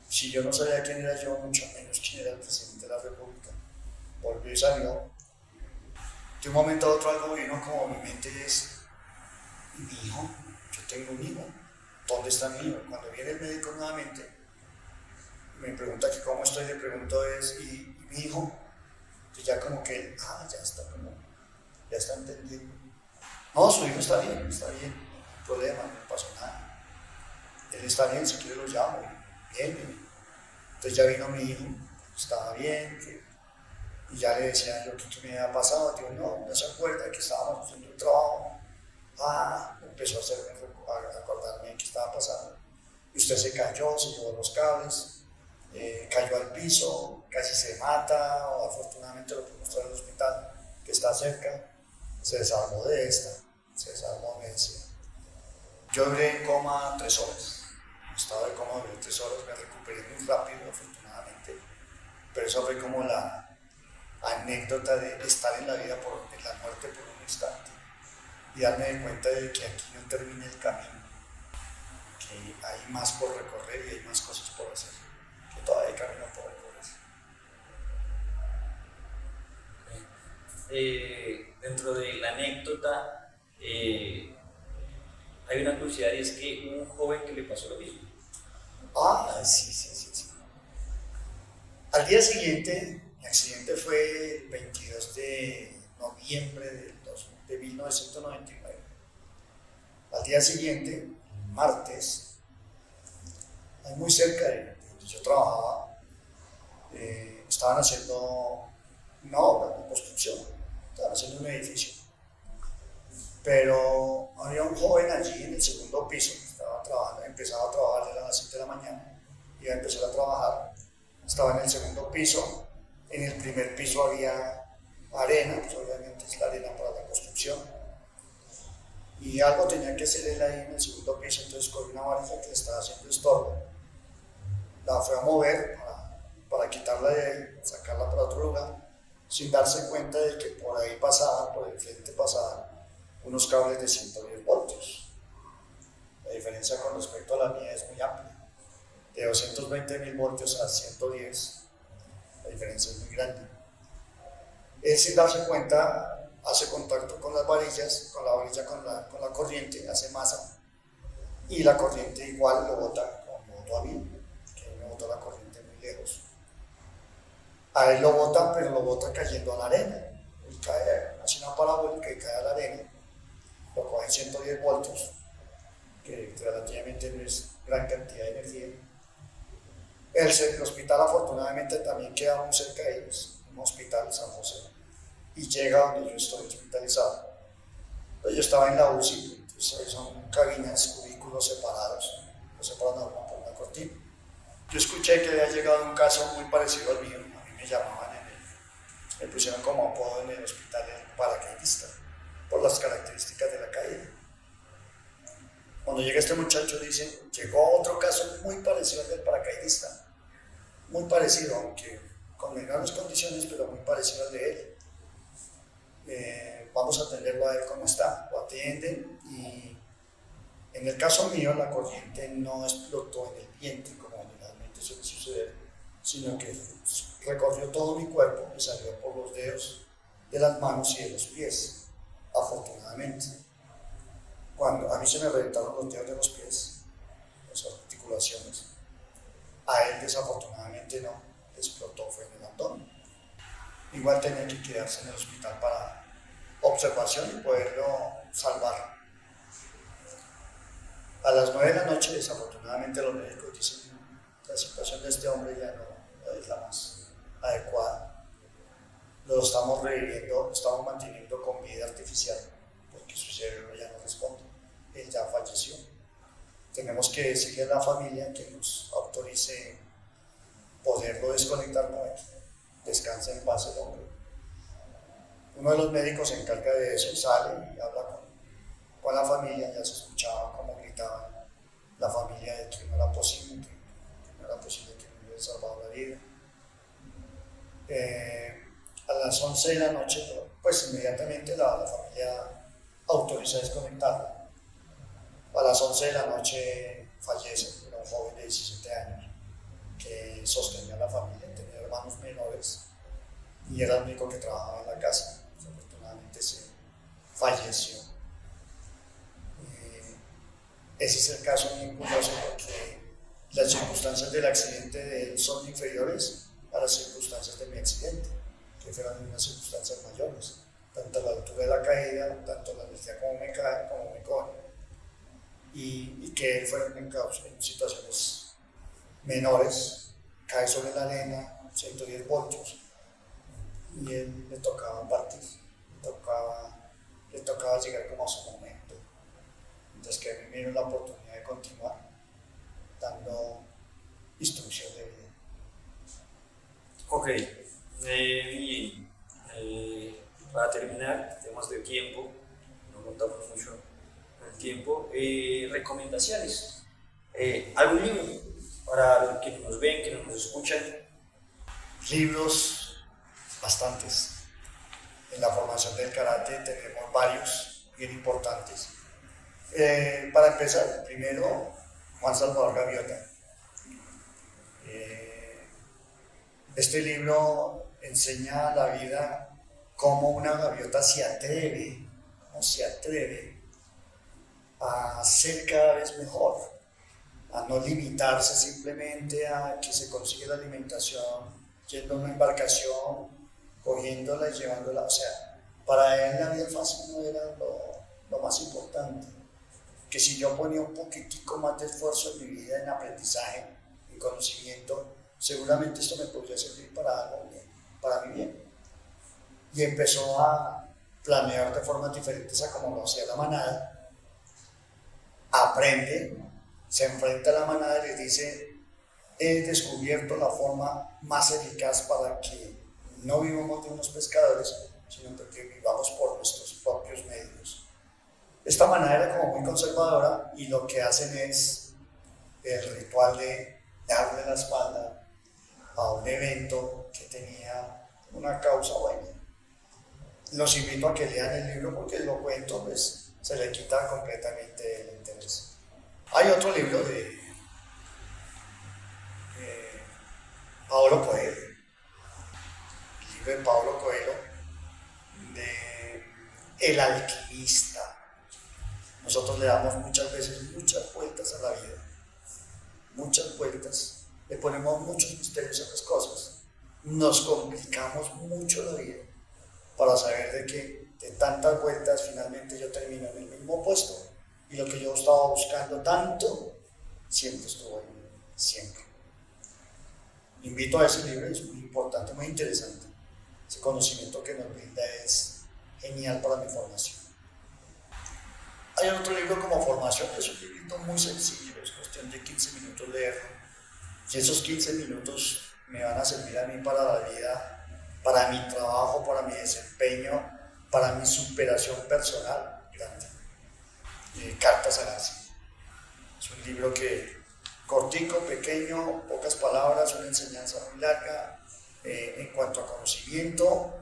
Si yo no sabía quién era yo, mucho menos quién era el presidente de la República. Volvió y salió. De un momento a otro algo vino como mi mente es, mi hijo, yo tengo un hijo, ¿dónde está mi hijo? Cuando viene el médico nuevamente, me pregunta que cómo estoy, le pregunto es, ¿y mi hijo? Entonces ya como que, ya está entendiendo. No, su hijo está bien, no hay problema, no pasó nada. Él está bien, si quiere lo llamo, bien, bien. Entonces ya vino mi hijo, estaba bien, y ya le decía yo qué me había pasado. Digo, no se acuerda que estábamos haciendo un trabajo. Empezó a acordarme qué estaba pasando. Y usted se cayó, se llevó los cables, cayó al piso, casi se mata, o afortunadamente lo pudimos traer al hospital, que está cerca. Se desarmó me decía. Yo duré en coma 3 horas. En estado de coma duré 3 horas, me recuperé muy rápido, afortunadamente. Pero eso fue como la anécdota de estar en la vida en la muerte por un instante. Y darme cuenta de que aquí no termina el camino, que hay más por recorrer y hay más cosas por hacer, que todavía hay camino por recorrer. Dentro de la anécdota hay una curiosidad y es que hubo un joven que le pasó lo mismo. Sí. Al día siguiente, mi accidente fue el 22 de noviembre de 1999. Al día siguiente, martes, ahí muy cerca de donde yo trabajaba, estaban haciendo una obra de construcción, estaban haciendo un edificio. Pero había un joven allí en el segundo piso, empezaba a trabajar a las 7 de la mañana, iba a empezar a trabajar, estaba en el segundo piso. En el primer piso había arena, pues obviamente es la arena para la construcción, y algo tenía que hacer él ahí en el segundo piso. Entonces cogió una varilla que le estaba haciendo estorbo, la fue a mover para quitarla de ahí, sacarla para otro lugar, sin darse cuenta de que por ahí por el frente pasaban unos cables de 110 voltios. La diferencia con respecto a la mía es muy amplia, de 220.000 voltios a 110, la diferencia es muy grande. Él, sin darse cuenta, hace contacto con las varillas, con la varilla, con la corriente, hace masa, y la corriente igual lo bota como me botó a mí, que me botó la corriente muy lejos. A él lo bota, pero lo bota cayendo a la arena. Él cae, hace una parabólica y cae a la arena, lo coge 110 voltios, que relativamente no es gran cantidad de energía. El hospital afortunadamente también queda muy cerca de ellos, un hospital, San José, y llega donde yo estoy hospitalizado. Pero yo estaba en la UCI, entonces son cabinas, cubículos separados, los separan por una cortina. Yo escuché que había llegado un caso muy parecido al mío. A mí me llamaban me pusieron como apodo en el hospital el paracaidista, por las características de la caída. Cuando llega este muchacho, dice, llegó otro caso muy parecido al del paracaidista, muy parecido, aunque con menores condiciones, pero muy parecido al de él. Vamos a atenderlo a ver cómo está. Lo atienden y en el caso mío la corriente no explotó en el vientre como generalmente suele suceder, sino que recorrió todo mi cuerpo y salió por los dedos de las manos y de los pies, afortunadamente. Cuando a mí se me reventaron los dedos de los pies, las articulaciones, a él desafortunadamente no, explotó, fue en el abdomen. Igual tenía que quedarse en el hospital para observación y poderlo salvar. A las 9 de la noche, desafortunadamente, los médicos dicen que la situación de este hombre ya no es la más adecuada. Lo estamos reviviendo, lo estamos manteniendo con vida artificial, porque su cerebro ya no responde. Él ya falleció. Tenemos que decirle a la familia que nos autorice poderlo desconectar para que descanse en paz el hombre. Uno de los médicos se encarga de eso, sale y habla con la familia. Ya se escuchaba cómo gritaban la familia de que no era posible, que no me hubiera salvado la vida. A las 11 de la noche, pues inmediatamente la familia autoriza desconectarlo. A las 11 de la noche fallece, era un joven de 17 años que sostenía a la familia, tenía hermanos menores y era el único que trabajaba en la casa. Desafortunadamente se falleció. Ese es el caso muy curioso porque las circunstancias del accidente de él son inferiores a las circunstancias de mi accidente, que que fueran unas circunstancias mayores, tanto la altura de la caída, tanto la energía como me cae, como me coge, y que él fuera en situaciones menores, cae sobre la arena, 110 voltios, y él le tocaba partir, le tocaba llegar como a su momento. Entonces que a mí me dieron la oportunidad de continuar dando instrucción de vida. Ok, bien. Para terminar, temas de tiempo, no contamos mucho el tiempo. Recomendaciones. ¿Algún libro para los que nos ven, que nos escuchan? Libros, bastantes. En la formación del karate tenemos varios bien importantes. Para empezar, primero, Juan Salvador Gaviota. Este libro enseña a la vida cómo una gaviota se atreve a ser cada vez mejor, a no limitarse simplemente a que se consigue la alimentación yendo a una embarcación, cogiéndola y llevándola. O sea, para él la vida fácil no era lo más importante. Que si yo ponía un poquitico más de esfuerzo en mi vida, en aprendizaje, en conocimiento, seguramente esto me podría servir para algo bien, para mi bien. Y empezó a planear de formas diferentes a como lo hacía la manada. Aprende, se enfrenta a la manada y les dice: he descubierto la forma más eficaz para que no vivamos de unos pescadores, sino que vivamos por nuestros propios medios. Esta manada era como muy conservadora y lo que hacen es el ritual de darle la espalda a un evento que tenía una causa buena. Los invito a que lean el libro porque lo cuento, pues se le quita completamente el interés. Hay otro libro de Paulo Coelho, el libro de Paulo Coelho, de El alquimista. Nosotros le damos muchas veces muchas vueltas a la vida, muchas vueltas, le ponemos muchos misterios a las cosas, nos complicamos mucho la vida para saber de que de tantas vueltas finalmente yo termino en el mismo puesto y lo que yo estaba buscando tanto siempre estuvo ahí, siempre. Invito a ese libro, es muy importante, muy interesante. Ese conocimiento que nos brinda es genial para mi formación. Hay otro libro como formación, que es un librito muy sencillo, es cuestión de 15 minutos leerlo. Y esos 15 minutos me van a servir a mí para la vida, para mi trabajo, para mi desempeño, para mi superación personal grande. Cartas a García. Es un libro que cortico, pequeño, pocas palabras, una enseñanza muy larga en cuanto a conocimiento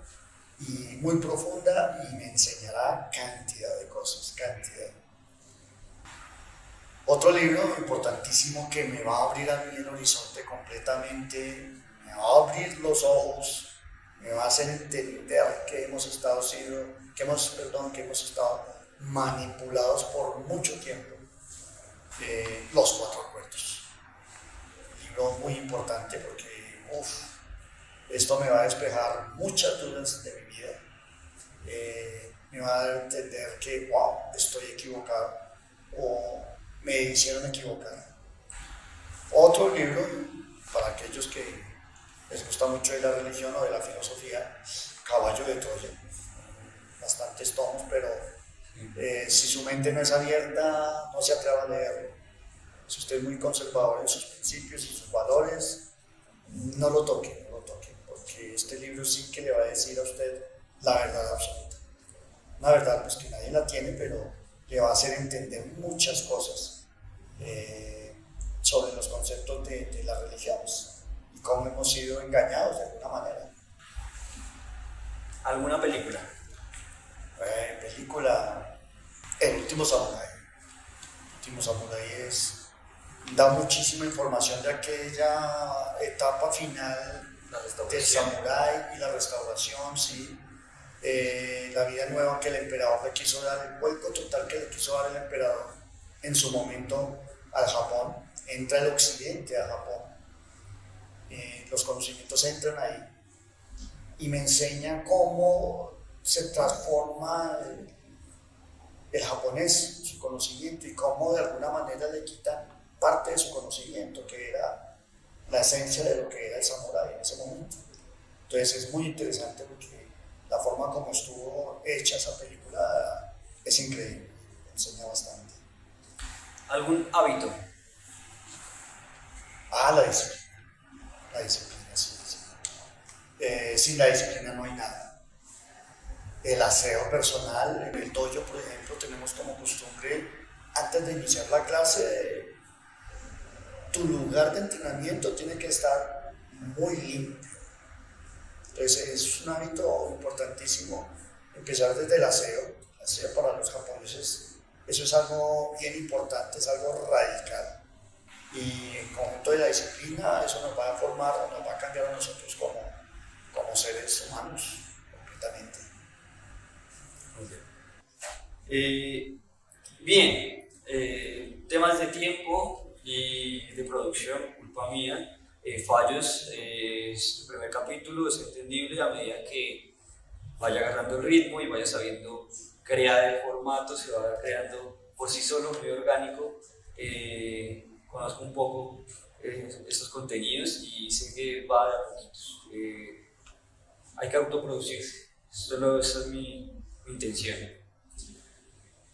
y muy profunda, y me enseñará cantidad de cosas, cantidad. Otro libro importantísimo que me va a abrir a mí el horizonte completamente, me va a abrir los ojos, me va a hacer entender que hemos estado manipulados por mucho tiempo. Los Cuatro Acuerdos. Un libro muy importante porque esto me va a despejar muchas dudas de mi vida. Me va a dar a entender que estoy equivocado o me hicieron equivocar. Otro libro para aquellos que les gusta mucho de la religión o de la filosofía, Caballo de Troya. Bastantes tomos, pero si su mente no es abierta, no se atreva a leerlo. Si usted es muy conservador en sus principios y sus valores, no lo toque, porque este libro sí que le va a decir a usted la verdad absoluta. Una verdad pues que nadie la tiene, pero le va a hacer entender muchas cosas sobre los conceptos de las religiones y cómo hemos sido engañados de alguna manera. ¿Alguna película? Película El Último Samurái. El Último Samurái da muchísima información de aquella etapa final del samurái y la restauración, sí. La vida nueva que el emperador le quiso dar, el vuelco total que le quiso dar el emperador en su momento al Japón. Entra el occidente a Japón, los conocimientos entran ahí. y me enseña cómo se transforma el japonés, su conocimiento, y cómo de alguna manera le quitan parte de su conocimiento, que era la esencia de lo que era el samurái en ese momento. Entonces es muy interesante porque la forma como estuvo hecha esa película es increíble, me enseña bastante. ¿Algún hábito? La disciplina, sí. Sin la disciplina no hay nada. El aseo personal, en el dojo, por ejemplo, tenemos como costumbre, antes de iniciar la clase, tu lugar de entrenamiento tiene que estar muy limpio. Entonces es un hábito importantísimo empezar desde el aseo. El aseo para los japoneses, eso es algo bien importante, es algo radical. Y en conjunto de la disciplina, eso nos va a formar, nos va a cambiar a nosotros como seres humanos completamente. Bien, temas de tiempo y de producción, culpa mía, fallos, es el primer capítulo, es entendible a medida que vaya agarrando el ritmo y vaya sabiendo crear el formato, se va creando por sí solo, muy orgánico. Conozco un poco estos contenidos y sé que va a poquitos. Hay que autoproducirse, esa es mi intención.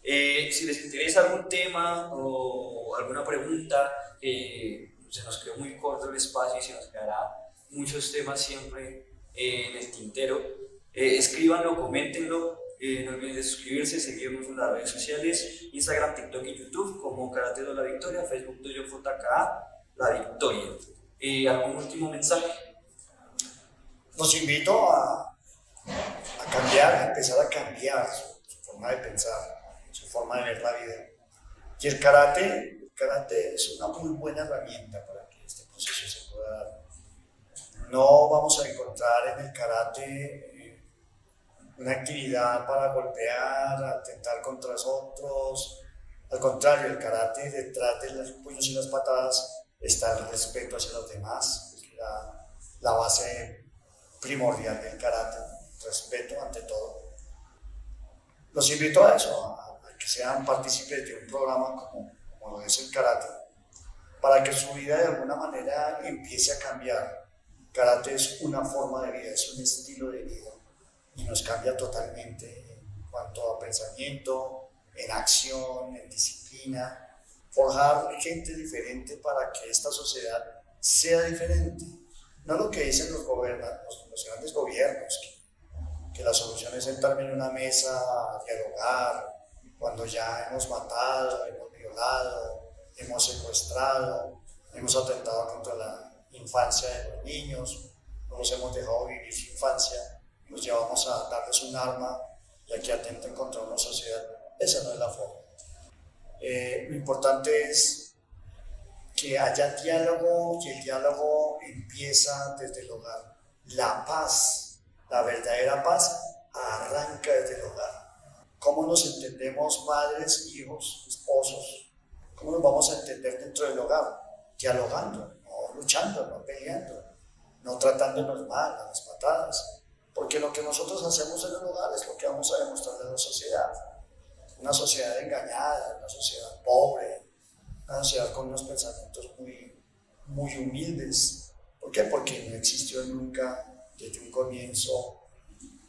Si les interesa algún tema o alguna pregunta, se nos quedó muy corto el espacio y se nos quedará muchos temas siempre en el tintero. Escríbanlo, coméntenlo, no olviden de suscribirse, seguirnos en las redes sociales, Instagram, TikTok y YouTube como Karate Do La Victoria, Facebook Dojo JKA La Victoria. ¿Algún último mensaje? Los invito a cambiar, a empezar a cambiar su forma de pensar, su forma de ver la vida. Y el karate es una muy buena herramienta para que este proceso se pueda dar. No vamos a encontrar en el karate una actividad para golpear, atentar contra otros. Al contrario, el karate, detrás de los puños y las patadas, está el respeto hacia los demás, es la base primordial del karate, respeto ante todo. Los invito a eso, a que sean partícipes de un programa como lo es el karate, para que su vida de alguna manera empiece a cambiar. Karate es una forma de vida, es un estilo de vida y nos cambia totalmente en cuanto a pensamiento, en acción, en disciplina. Forjar gente diferente para que esta sociedad sea diferente. No lo que dicen los grandes gobiernos, que la solución es sentarme en una mesa a dialogar, cuando ya hemos matado, hemos violado, hemos secuestrado, hemos atentado contra la infancia de los niños, no los hemos dejado vivir su infancia, los llevamos a darles un arma y a que atenten contra una sociedad. Esa no es la forma. Lo importante es que haya diálogo y el diálogo empieza desde el hogar. La paz, la verdadera paz, arranca desde el hogar. ¿Cómo nos entendemos padres, hijos, esposos? ¿Cómo nos vamos a entender dentro del hogar? Dialogando, no luchando, no peleando, no tratándonos mal, a las patadas. Porque lo que nosotros hacemos en el hogar es lo que vamos a demostrarle a la sociedad. Una sociedad engañada, una sociedad pobre, una sociedad con unos pensamientos muy humildes. ¿Por qué? Porque no existió nunca desde un comienzo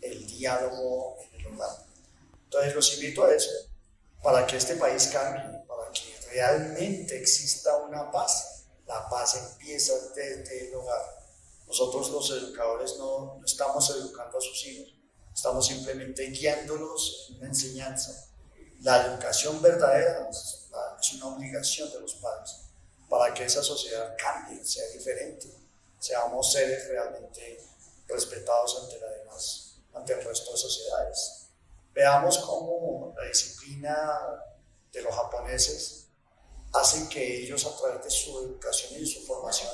el diálogo en el hogar. Entonces los invito a eso, para que este país cambie, para que realmente exista una paz. La paz empieza desde el hogar. Nosotros los educadores no estamos educando a sus hijos, estamos simplemente guiándolos en una enseñanza. La educación verdadera es una obligación de los padres para que esa sociedad cambie, sea diferente, seamos seres realmente respetados ante el resto de sociedades. Veamos cómo la disciplina de los japoneses hace que ellos, a través de su educación y de su formación,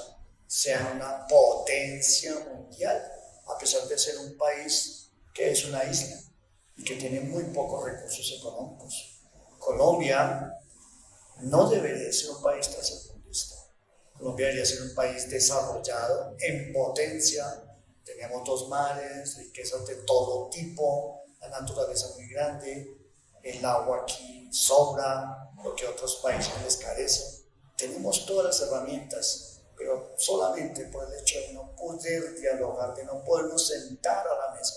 sean una potencia mundial, a pesar de ser un país que es una isla y que tiene muy pocos recursos económicos. Colombia no debería ser un país tercermundista. Colombia debería ser un país desarrollado en potencia, tener Tenemos 2 mares, riquezas de todo tipo, la naturaleza muy grande, el agua aquí sobra, lo que a otros países les carece. Tenemos todas las herramientas, pero solamente por el hecho de no poder dialogar, de no podernos sentar a la mesa,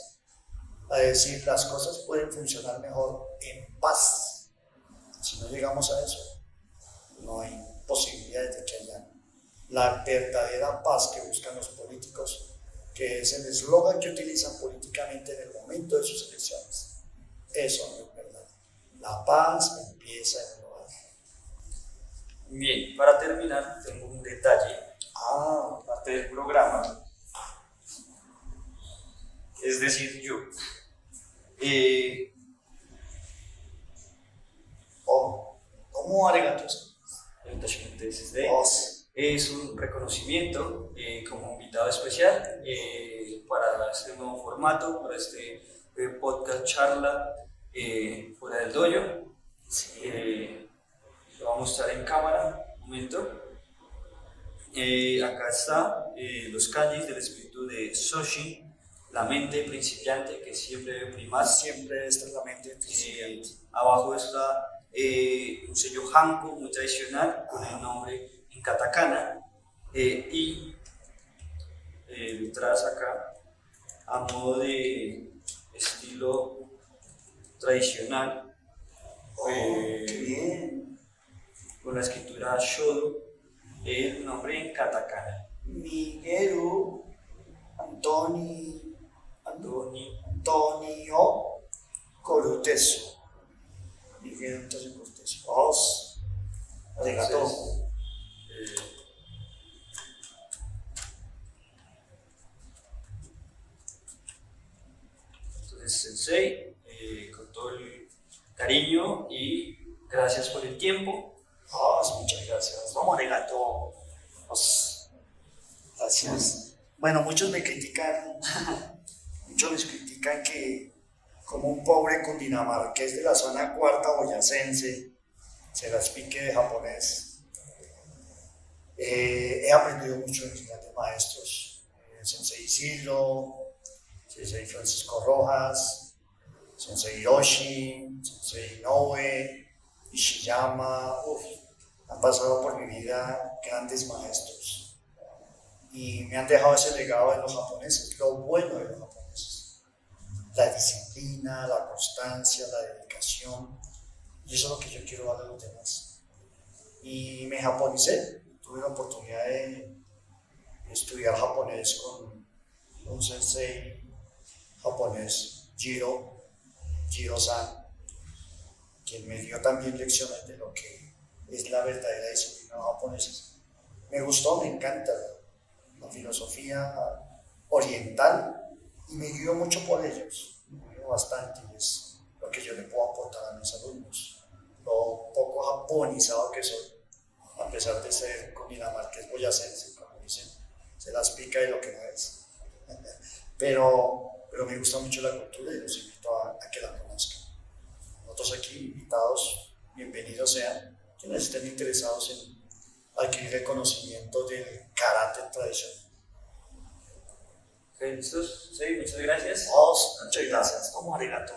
a decir las cosas pueden funcionar mejor en paz. Si no llegamos a eso, no hay posibilidades de que haya la verdadera paz que buscan los políticos, que es el eslogan que utilizan políticamente en el momento de sus elecciones. Eso no es verdad. La paz empieza en el hogar. Bien, para terminar, tengo un detalle. Parte del programa, es decir, yo. ¿Cómo arigatos? Es un reconocimiento como invitado especial para este nuevo formato, para este podcast charla fuera del dojo. Lo vamos a mostrar en cámara, un momento. Acá está los kanjis del espíritu de Soshin, la mente principiante que siempre debe primar. Siempre esta es la mente principiante. Abajo está un sello Hanko muy tradicional con el nombre en katakana y letras acá a modo de estilo tradicional ¡Qué bien! con la escritura Shodo, el nombre en katakana. Miguel Antonio Coruteso. Miguel Antonio Coruteso. Arigato. Entonces, Sensei, con todo el cariño y gracias por el tiempo. Muchas gracias. Vamos, arigato. Gracias. Bueno, muchos me critican que como un pobre cundinamarqués de la zona cuarta boyacense se las pique de japonés. He aprendido mucho de mis grandes maestros, Sensei Isidro, Sensei Francisco Rojas, Sensei Hiroshi, Sensei Inoue, Ishiyama. Han pasado por mi vida grandes maestros y me han dejado ese legado de los japoneses, lo bueno de los japoneses, la disciplina, la constancia, la dedicación, y eso es lo que yo quiero darle a los demás. Y me japonicé, tuve la oportunidad de estudiar japonés con un sensei japonés, Jiro-san, quien me dio también lecciones de lo que es la verdadera disciplina japonesa. Me gustó, me encanta la filosofía oriental y me guío mucho por ellos, me guío bastante y es lo que yo le puedo aportar a mis alumnos, lo poco japonizado que soy, a pesar de ser cundinamarqués boyacense, como dicen, se las pica de lo que no es, pero me gusta mucho la cultura y los invito a que la conozcan. Nosotros aquí invitados, bienvenidos sean, quienes estén interesados en adquirir el conocimiento del karate tradicional. ¿Listos? Sí, muchas gracias. Muchas gracias. Como arigato,